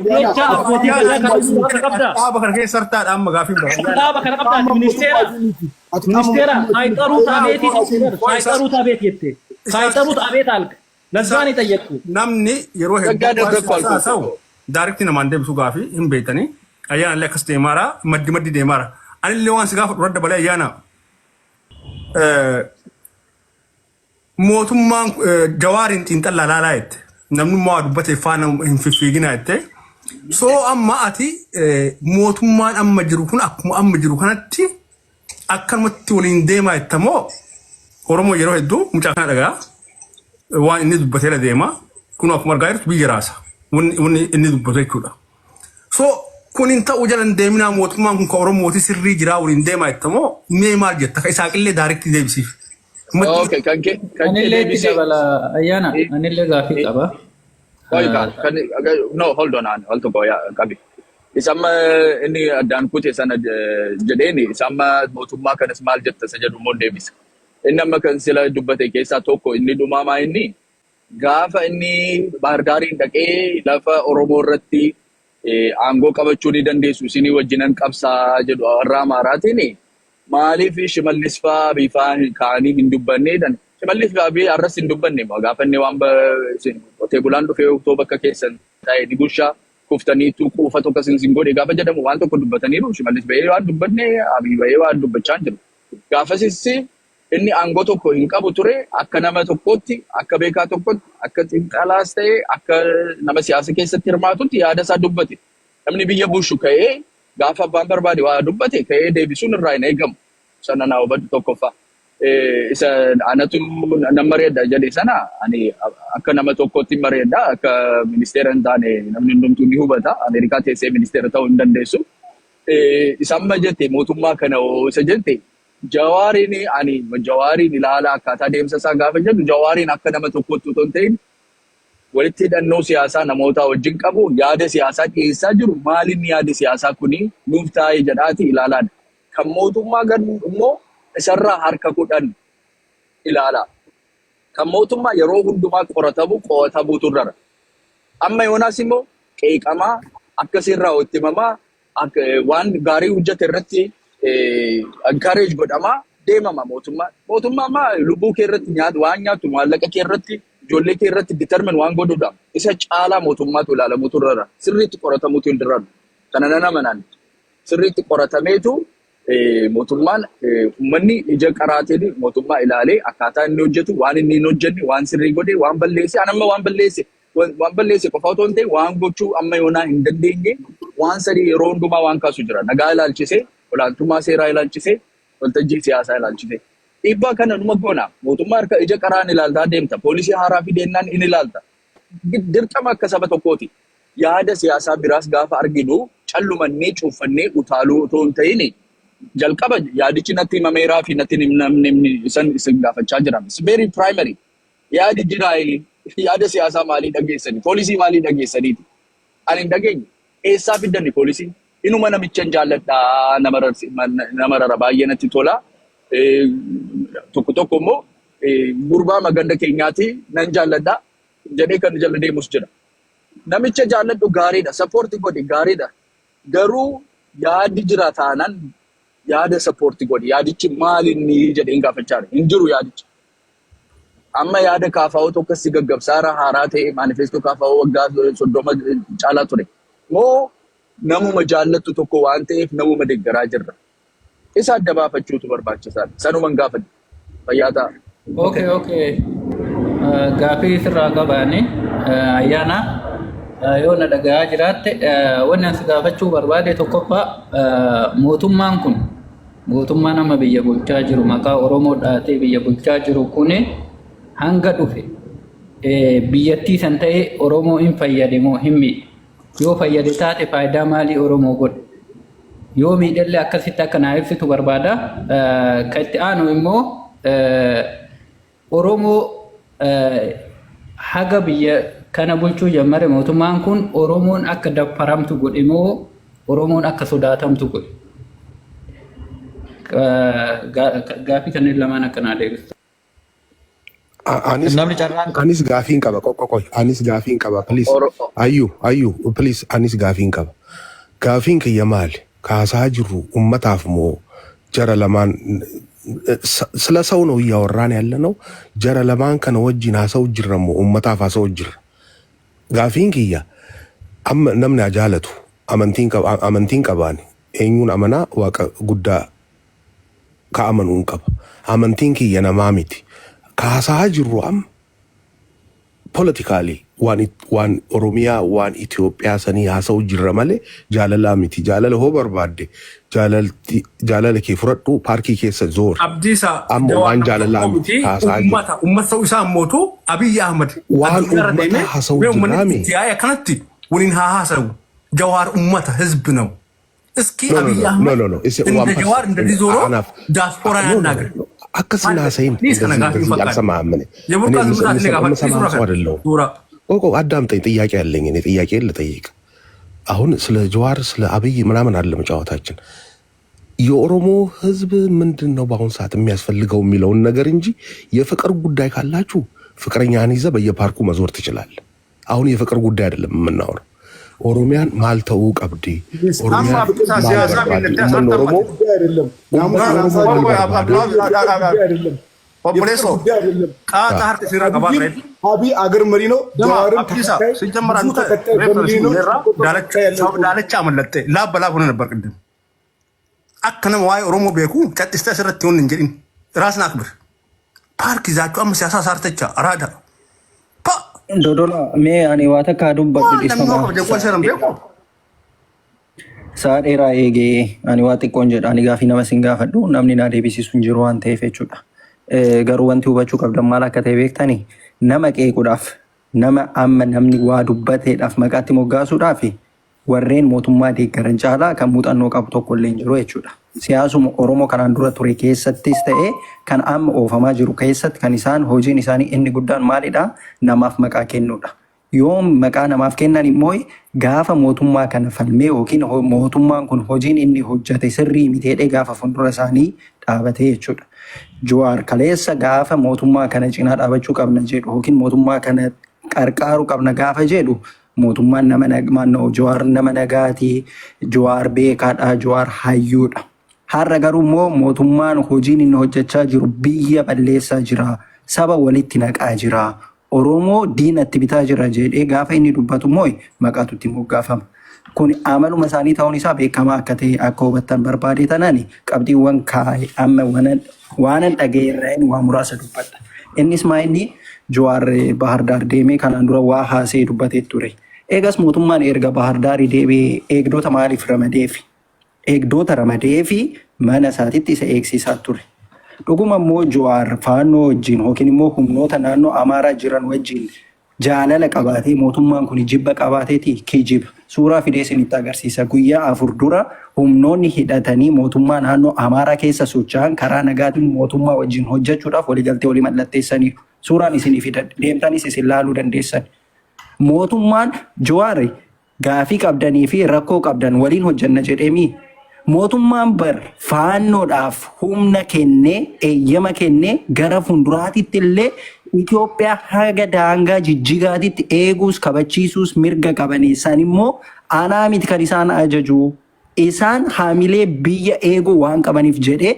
jecha abbootii gadaa kana qabda. Dhaaba kana keessa sartaadha amma gaafiin bara. Dhaaba kana qabda ministeera saayixaruu taabeetii saayixaruu taabeet jette. Saayixaruu taabeet alka. Lazzaan ittayyattu. Namni yeroo hedduu daarekti namaan deebisu gaafii hin beekanii ayyaana illee akkas deemaara maddi deemaara. Anillee waan si gaafa dura dabalee ayyaana mootummaan jawaariin xiinxallaa laalaa jette. Namni maa dubbatee faana hin fiffiigina jette. So amma ati mootummaan amma jiru kun akkuma amma jiru kanatti akkanumatti waliin deemaa jettamoo Oromoo yeroo hedduu mucaa kana dhagaa waan inni dubbatee la deema kun akkuma argaa jirtu biyya raasa wanni inni dubbatu jechuudha. So kun hin ta'u jalan deeminaa mootummaan kun ka Oromooti sirrii jiraa waliin deemaa jettamoo mee maal jetta ka isaaqillee daarektii deebisiif. Okay, anillee itti dabala ayyaana anillee gaafii qaba. No, hold on, Kabi. Isama ini dan kute sana jedheni sama mootummaa kanas maal jetta isa jedhu immoo deebisa. Inni amma kan sila dubbate keessaa tokko inni dhumamaa inni gaafa inni baardaariin dhaqee lafa Oromoo irratti aangoo qabachuu ni dandeessu isinii wajjinan qabsaa jedhu irraa maaraatiin maaliif Shimallis fa'aa bifaan kaanii hin dubbanneedhan. Shimallis fa'aa arras hin dubbanne gaafa inni waan qotee bulaan dhufee otoo bakka keessan ta'e ni bushaa kuftaniitu kuufa tokko sin godhe gaafa jedhamu waan tokko dubbataniiru Shimallis ba'ee waan dubbanne Abiy ba'ee waan dubbachaa jiru. Gaafasis inni aangoo tokko hin qabu ture akka nama tokkotti akka beekaa tokkotti akka xiinxalaas ta'e akka nama siyaasa keessatti hirmaatutti yaada isaa dubbate. Namni biyya bushu ka'ee gaafa abbaan barbaade waa dubbate ka'ee deebisuun irraa hin eegamu. Sana naa hubadhu tokkoffaa. Isa anatu nama mareedha jedhe sana ani akka nama tokkotti mareedha akka ministeera hin taane namni hundumtuu ni hubata. Ameerikaa teessee ministeera ta'uu hin dandeessu. Isaan jette mootummaa kana isa jette jawaariin ilaalaa akkaataa deemsa isaa gaafa jedhu jawaariin akka nama tokkotti otoo hin ta'in walitti hidhannoo siyaasaa namoota wajjin qabu yaada siyaasaa dhiyeessaa jiru maalinni yaada siyaasaa kuni nuuf taa'ee jedhaati ilaalaadha. Kan mootummaa garuu immoo isarraa harka kudhan ilaalaa. Kan mootummaa yeroo hundumaa qoratamuutu irra. Amma yoonaas immoo qeeqamaa akkasirraa hojjetamaa waan gaarii hojjete irratti encourage godhamaa deemama mootummaa. Mootummaa lubbuu kee irratti waan nyaatu maallaqa kee irratti ijoollee kee irratti determine waan godhuudha. Isa caalaa mootummaatu ilaalamuutu irra. Sirriitti qoratamuutu hin dirratu. Kana nan amanaan. Sirriitti qoratameetu mootummaan uummanni ija qaraateen mootummaa ilaalee akkaataa inni hojjetu waan inni hin hojjenne waan sirrii godhe waan balleesse anamma waan balleesse qofa otoo hin ta'in waan gochuu amma yoonaa hin dandeenye waan sadii yeroo hundumaa waan kaasu jira. Nagaa ilaalchisee olaantummaa seeraa ilaalchisee waltajjii siyaasaa ilaalchisee. Dhiibbaa kana numa goona mootummaa harka ija qaraan ilaaltaa deemta poolisii haaraa fideennaan in ilaalta. Dirqama akka saba tokkooti. Yaada siyaasaa biraas gaafa arginu callumannee cuuffannee utaaluu otoo hin ta'in jalqaba yaadichi natti himameeraa fi natti namni isin gaafachaa jiran. It's very primary. Yaadi jiraa yaada siyaasaa maalii dhageessanii poolisii maalii dhageessaniiti. Ani hin dhageenye eessaa fiddanni poolisii? Inuma namichaan jaalladhaa nama rara baay'ee natti tola. Tokko immoo gurbaa maganda keenyaati nan jaalladhaa jedhee kan jala deemus jira. Namicha jaalladhu gaariidha. Sappoortii godhi gaariidha. Garuu yaadi jira taanaan yaada sappoortii godhi. Yaadichi maali inni jedheen gaafachaa jira. Hin jiru yaadichi. Amma yaada kaafaa'oo tokko si gaggabsaara haaraa ta'e maanifeestoo kaafaa'oo waggaa 30 caalaa ture. Moo namuma jaallattu tokko waan ta'eef namuma deeggaraa jirra. Isa adda baafachuutu barbaachisaadha. Sanuman gaafadhu. Fayyaa ta'a. Okay. Gaafii sirraa qabaani ayyaana yoo na dhagaa jiraatte wanni as gaafachuu barbaade tokkoffaa mootummaan kun mootummaan amma biyya bulchaa jiru maqaa Oromoo dhaatee biyya bulchaa jiru kuni hanga dhufe biyyattii san ta'e Oromoo hin fayyade moo hin miidhe? Yoo fayyade taate faayidaa maalii Oromoo godhe? Yoo miidhallee akkasitti akka naa ibsitu barbaada. Kan itti aanu immoo Oromoo haga biyya kana bulchuu jammare mootummaan kun Oromoon akka daffaramtu godhe moo Oromoon akka sodaatamtu godhe? Gaafii kanneen lamaan akkanaa deebistu. namni carraan anis gaafiin qaba qoqqoy anis gaafiin qaba please ayyu please anis gaafiin qaba gaafiin kiyya maali kaasaa jirru ummataaf moo jara lamaan ስለ ሰው ነው እያወራን ያለ ነው ጀራ ለማን ከነ ወጅና ሰው ጅረሙ ኡመታፋ ሰው ጅር ጋፊን ኪያ አም ነምና ጃለቱ አመንቲን ቀባኒ ኤኙን አመና ዋቀ ጉዳ ከአመኑን ቀባ አመንቲን ኪያ ነማሚቲ ካሳ ጅሩ አም ፖለቲካሊ ዋን ኦሮሚያ ዋን ኢትዮጵያ ሰኒ ያሰው ጅረ ማለ ጃለላ ሚቲ ጃለለ ሆ በርባዴ ጃለለ ከፍረዱ ፓርኪ ከሰ ዞር አብዲሳ አም ዋን ጃለላ ሚቲ ካሳጂ ኡመት ሰው ኢሳ ሞቱ አብይ አህመድ ዋን ኡመት ሀሰው ጅራሚ ያ ከነቲ ወሊን ሀሰው ጀዋር ኡመት ህዝብ ነው እስኪ አብይ አህመድ እንደ ጀዋር እንደዚህ ዞሮ ዲያስፖራ ያናገር አከስና ሰይን ያልሰማምን የቡቃን ሙዛት ለጋፋ ሱራ ኦቆ አዳምጠኝ ጥያቄ ያለኝ እኔ ጥያቄ ልጠይቅ አሁን ስለ ጀዋር ስለ አብይ ምናምን አለ መጫወታችን የኦሮሞ ህዝብ ምንድነው በአሁን ሰዓት የሚያስፈልገው የሚለውን ነገር እንጂ የፍቅር ጉዳይ ካላችሁ ፍቅረኛን ይዘህ በየፓርኩ መዞር ትችላለህ አሁን የፍቅር ጉዳይ አይደለም የምናወራው ኦሮሚያን ማልተው ቀብዲ ኦሮሚያ ኦሮሞ አይደለም ፖፑሌሶ ቃታር ሲራ ገባሬ አቢ አገር መሪ ነው ጀዋርን ሲጀመር አንተ ዳለቻ አመለጠ ላበላ ሆነ ነበር ቅድም አከነ ዋይ ኦሮሞ ቤኩ ቀጥስተ ስረት ይሁን እንጂ ራስን አክብር ፓርክ ይዛችሁ አምስት ያሳ ሳርተቻ አራዳ ዶዶላ ሜ አኔ ዋተ ካዱም በቅዲስማ ሳዴራ ኤጌ አኔ ዋት ቆንጀ አኔ ጋፊ ነመስንጋ ፈዱ ናምኒ ና ዴቢሲሱን ጅሮ አንተ ይፈቹዳ ገሩ ወንቲ ውበቹ ቀብደም ማላከተ ቤክተኒ ነመ ቄቁዳፍ ነመ አመ ነምኒ ዋዱበቴዳፍ መቃቲ ሞጋሱዳፊ ወሬን ሞቱማ ዴገረን ጫላ ከሙጣኖ ቀብቶ ኮሌን ጅሮ የቹዳ ሲያሱም ኦሮሞ ከናን ዱረ ቱሬ keessattis ta'e kan amma oofamaa jiru keessatti kan isaan hojiin isaanii inni guddaan maalidha namaaf maqaa kennuudha yoom maqaa namaaf kennan immoo gaafa mootummaa kana falmee yookiin mootummaan kun hojiin inni hojjate sirrii miteedhe gaafa fuuldura isaanii dhaabatee jechuudha Jawaar kaleessa gaafa mootummaa kana cinaa dhaabachuu qabna jedhu yookiin mootummaa kana qarqaaruu qabna gaafa jedhu mootummaan nama nagmaannoo Jawaar nama nagaati Jawaar beekaadha Jawaar hayyuudha har'a garuu immoo mootummaan hojiin inni hojjechaa jiru biyya balleessaa jira saba walitti naqaa jira Oromoo diinatti bitaa jira jedhee gaafa inni dubbatu immoo maqaatutti moggaafama kun amaluma isaanii ta'uun isaa beekamaa akka ta'e akka hubattan barbaade tanani qabdiiwwan kaa'e amma waanan dhageerreen waa muraasa dubbadha innis maa inni Jawaar Bahar Dar deemee kanaan dura waa haasee dubbatee ture eegas mootummaan erga Bahar Dar deebee eegdota maaliif ramadeefi eegdota ramadeefi mana isaatitti isa eegsisaa ture dhuguma immoo Jawaar faannoo wajjin yookiin immoo humnoota naannoo Amaaraa jiran wajjin jaalala qabaatee mootummaan kun jibba qabaateeti kijiba suuraa fidee isinitti agarsiisa guyyaa 4 dura humnoonni hidhatanii mootummaa naannoo Amaaraa keessa socho'an karaa nagaatiin mootummaa wajjin hojjechuudhaaf waliigaltee walii mallatteessanii suuraan isinii fidadhe deemtanis isin laaluu dandeessan mootummaan Jawaar gaafii qabdanii fi rakkoo qabdan waliin hojjanna jedheemi mootummaan bar faannoodhaaf humna kennee eeyyama kennee gara fuulduraatitti illee Itoophiyaa haga daangaa jijjigaatitti eeguus kabachiisuus mirga qabaneessan immoo aanaa miti kan isaan ajaju isaan haamilee biyya eeguu waan qabaniif jedhee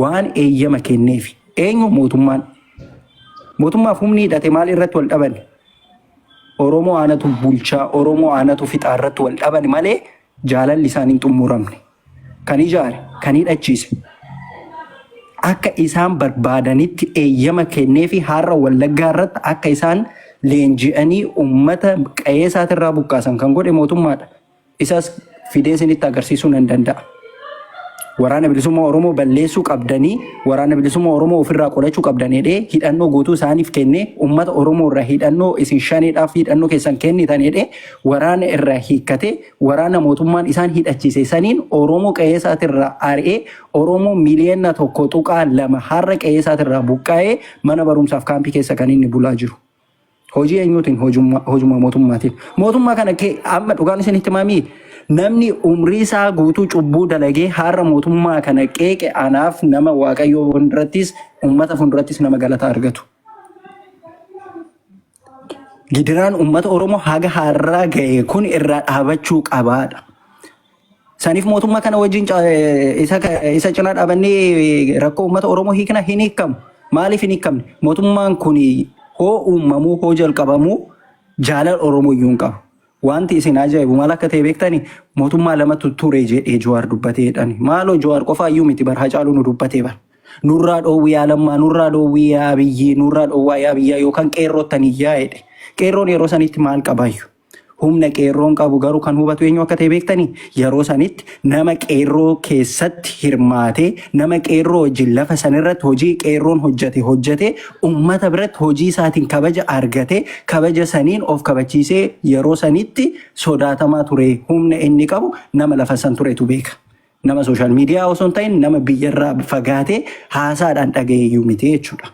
waan eeyyama kenneef eenyu mootummaaf humni hidhate maal irratti wal dhaban Oromoo aanatu bulchaa Oromoo aanatu fixaa irratti wal dhaban malee jaalalli isaaniin xumuramne kan ijaare kan hidhachiise akka isaan barbaadanitti eeyyama kennee fi har'a Wallaggaa irratti akka isaan leenji'anii uummata qe'ee isaatirraa buqqaasan kan godhe mootummaadha isas fidee isinitti agarsiisuu nan danda'a waraana bilisummaa Oromoo balleessuu qabdanii waraana bilisummaa Oromoo ofirraa qolachuu qabdanidhe hidhannoo guutuu isaaniif kennee uummata Oromoo irraa hidhannoo isin shaneedhaaf hidhannoo keessan kennitanidhe waraana irraa hiikkate waraana mootummaan isaan hidhachiise saniin Oromoo qe'ee isaatirraa ari'ee Oromoo miliyoona 1.2 har'a qe'ee isaatirraa buqqaa'ee mana barumsaaf kaampii keessa kan inni bulaa jiru. Hojii eenyuutiin hojuma mootummaatiin mootummaa kana amma dhugaan isinitti maamii namni umrii isaa guutuu cubbuu dalagee har'a mootummaa kana qeeqe anaaf nama waaqayyoo fuuldurattis uummata fuuldurattis nama galata argatu Gidiraan uummata Oromoo haga har'aa ga'e kun irraa dhaabachuu qabaadha. Saniif mootummaa kana wajjin isa cinaa dhaabannee rakkoo uummata Oromoo hiikna hin hiikamu. Maaliif hin hiikamne? Mootummaan kun hoo uumamuu hoo jalqabamuu jaalala Oromoo iyyuu hin qabu. Wanti isin ajaa'ibu maal akka ta'e beektanii mootummaa lamatu ture jedhee Jawaar dubbateedhaan. Maaloo Jawaar qofaa iyyuu miti bar Hacaaluu nu dubbatee bar. Nurraa dhoowwii Lammaa, nurraa dhoowwii Abiyyi, nurraa dhoowwaa Abiyyaa yookaan qeerrootanii yaa'edhe. Qeerroon yeroo sanitti maal qabaayyu? Humna qeerroon qabu garuu kan hubatu eenyu akka ta'e beektanii yeroo sanitti nama qeerroo keessatti hirmaatee nama qeerroo wajjin lafa sanirratti hojii qeerroon hojjete uummata biratti hojii isaatiin kabaja argate kabaja saniin of kabachiisee yeroo sanitti sodaatamaa ture. Humna inni qabu nama lafa san turetu beeka. Nama sooshaal miidiyaa osoo hin ta'in nama biyyarraa fagaatee haasaadhaan dhagayeeyyuu miti jechuudha.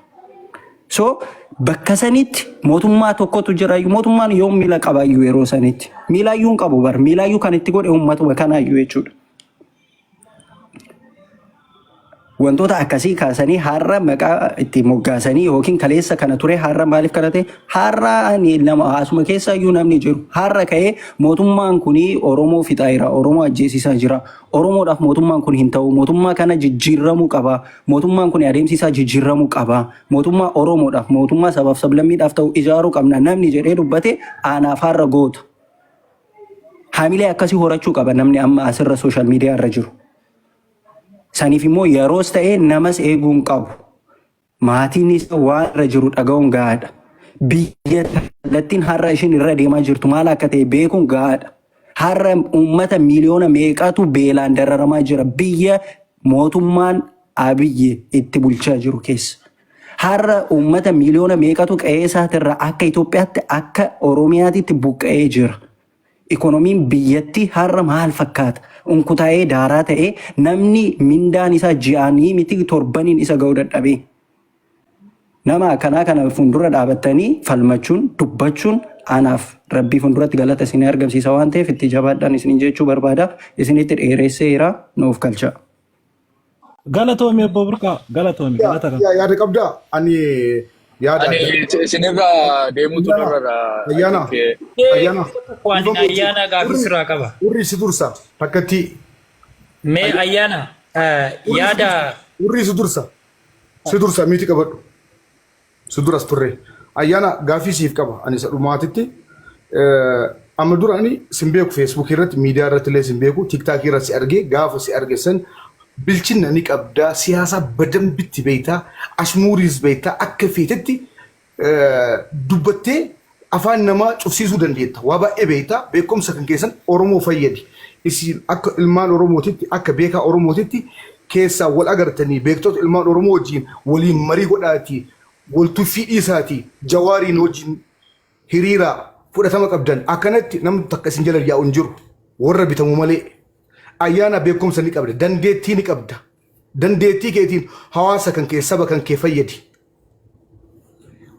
So bakka sanitti mootummaa tokkotu jira. Mootummaan yoom miila qabaayyuu yeroo sanitti miilaayyuu hin qabu bar miilaayyuu kan itti godhe uummatuma kanaayyuu jechuudha. Wantoota akkasii kaasanii har'a maqaa itti moggaasanii yookiin kaleessa kana ture har'a maaliif kana ta'e har'a nama asuma keessaayyuu namni jiru har'a ka'ee mootummaan kun Oromoo fixaa jira, Oromoo ajjeesisaa jira, Oromoodhaaf mootummaan kun hin ta'u, mootummaa kana jijjiiramuu qaba, mootummaan kun adeemsisaa jijjiiramuu qaba, mootummaa Oromoodhaaf mootummaa sabaaf sablammiidhaaf ta'u ijaaruu qabna namni jedhee dubbate aanaaf har'a goota. Haamilee akkasii horachuu qaba namni amma asirra sooshaal miidiyaa irra jiru. Saniif immoo yeroos ta'ee namas eeguun qabu. Maatiin isa waan irra jiru dhaga'uun gahaadha. Biyya kallattiin har'a ishiin irra deemaa jirtu maal akka ta'e beekuun gahaadha. Har'a uummata miliyoona meeqatu beelaan dararamaa jira biyya mootummaan Abiyyi itti bulchaa jiru keessa. Har'a uummata miliyoona meeqatu qe'ee isaatirraa akka Itoophiyaatti akka Oromiyaatti buqqa'ee jira. Ikoonomiin biyyatti har'a maal fakkaata? Unkutaa'ee daaraa ta'ee namni mindaan isaa ji'aanii miti torbaniin isa ga'uu dadhabee. Nama akkanaa kana fuuldura dhaabattanii falmachuun dubbachuun anaaf rabbii fuulduratti galata isin argamsiisa waan ta'eef itti jabaadhaan isin jechuu barbaada. Isinitti dheeresseera nuuf galcha. Galatoomii obbo Burqaa galatoomii galata kan. Yaada qabdaa ani yaada. Ani isinirraa deemuutu nurra. Ayyaana. Waan ayyaana gaaffii sirraa qaba. Urrii si dursa takkatti. Mee ayyaana yaada. Urrii si dursa miti qabadhu. Si duras turre. Ayyaana gaaffii siif qaba ani isa dhumaatitti. Amma dura ani simbeeku Facebook irratti miidiyaa irratti illee simbeeku TikTok irratti si argee gaafa si argeessan bilchinna ni qabdaa siyaasa badambitti beektaa ashmuuriis beektaa akka feetetti dubbattee afaan namaa cufsiisuu dandeetta. Waa baay'ee beektaa beekumsa kan keessan Oromoo fayyadi. Isin akka ilmaan Oromootitti akka beekaa Oromootitti keessaa wal agartanii beektoota ilmaan Oromoo wajjin waliin marii godhaatii waltuffii dhiisaatii Jawaariin wajjin hiriira fudhatama qabdan akkanatti namni takka isin jala yaa'u hin jiru warra bitamu malee. Ayyaana beekumsa ni qabda dandeettii ni qabda dandeettii keetiin hawaasa kan kee saba kan kee fayyadi.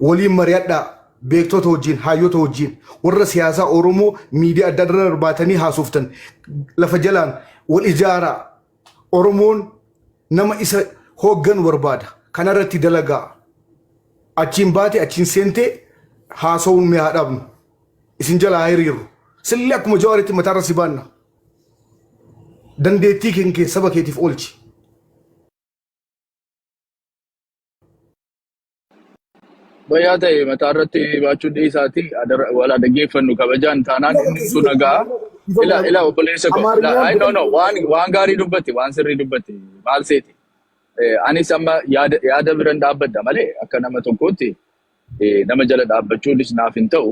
Waliin mari'adhaa beektoota wajjin hayyoota wajjin warra siyaasaa Oromoo miidiyaa adda addaa darbaatanii haasoftan lafa jalaan wal ijaaraa. Oromoon nama isa hooggan barbaada kanarratti dalagaa achiin baate achiin seentee haasawuun mee haa dhabnu isin jalaa hiriiru sillee akkuma Jawaaritti mataarra si baanna. Dandeettii kee saba keetiif oolchi. Bayyaa ta'e mataa irratti baachuun dhiisaati wala dhaggeeffannu kabajaan taanaan hundumtuu nagaa. Ila obboleessa no waan gaarii dubbatti waan sirrii dubbatti maal seeti. Anis amma yaada biran dhaabbadda malee akka nama tokkootti nama jala dhaabbachuunis naaf hin ta'u.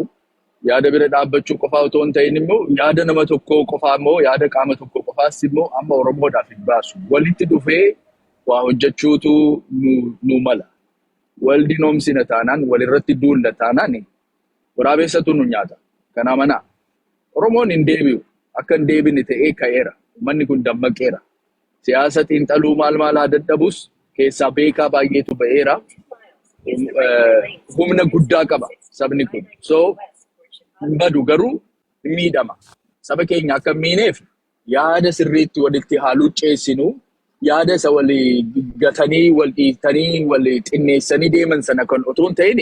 Yaada bira dhaabbachuu qofaa otoo hin ta'in immoo yaada nama tokkoo qofaa immoo yaada qaama tokkoo qofaas immoo amma Oromoodhaaf hin baasu. Walitti dhufee waa hojjechuutu nu mala. Wal dinoomsina taanaan walirratti duulla taanaan waraabessatu nu nyaata. Kana mana Oromoon hin deebi'u akka hin deebine ta'ee ka'eera. Manni kun dammaqeera. Siyaasa xiinxaluu maal haa dadhabus keessaa beekaa baay'eetu ba'eera. Humna guddaa qaba sabni kun. So badu garuu miidhama. Saba keenya akka miineef yaada sirriitti walitti haaluu ceessinu yaada isa walii gatanii wal dhiitanii wal xinneessanii deeman sana kan otoo hin ta'in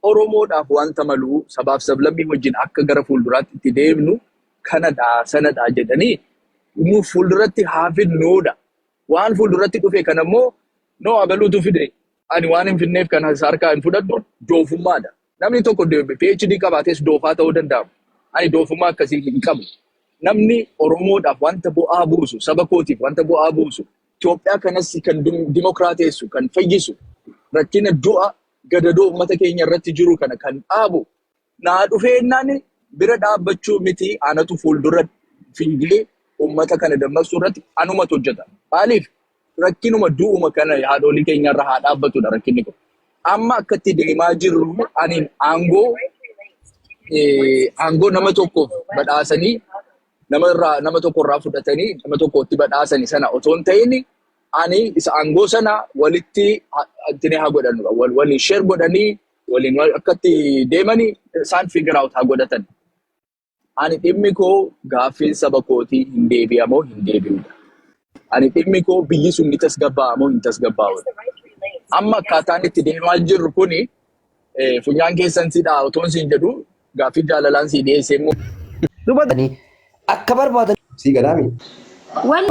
Oromoodhaaf wanta malu sabaaf sablammii wajjin akka gara fuulduraatti itti deemnu kanadha sanadha jedhanii nu fuulduratti haa finnuudha. Waan fuulduratti dhufe kanammoo noo abaluutu fide ani waan hin finneef kan harkaa hin fudhadhu doofummaadha. Namni tokko PhD qabaates doofaa ta'uu danda'a. Ani doofummaa akkasii hin qabu. Namni Oromoodhaaf wanta bu'aa buusu, saba kootiif wanta bu'aa buusu, Itoophiyaa kanas kan dimokiraateessu, kan fayyisu, rakkina du'a gadadoo uummata keenya irratti jiru kana kan dhaabu naa dhufeennaan bira dhaabbachuu miti anatu fuuldura fiigee uummata kana dammaqsuu irratti anumatu hojjeta. Maaliif rakkinuma du'uma kana haadholii keenya irra haa dhaabbatudha rakkinni kun. Amma akkatti deemaa jirru ani aangoo nama tokkoof badhaasanii nama tokko irraa fudhatanii nama tokkotti badhaasanii sana otoo hin ta'in ani isa aangoo sana walitti antine haa godhan waliin share godhanii waliin akkatti deemanii isaan figure out haa godhatan. Ani dhimmi koo gaaffiin saba kootii hin deebi'amoo hin deebi'udha. Ani dhimmi koo biyyi sun ni tasgabba'amoo hin tasgabbaa'udha. Amma akkaataan itti deemaa jirru kuni funyaan keessan sidhaa otoon siin jedhu gaaffii jaalalaan sii dhiyeessee immoo. Dubatanii akka barbaadan. Si gadaami. Waan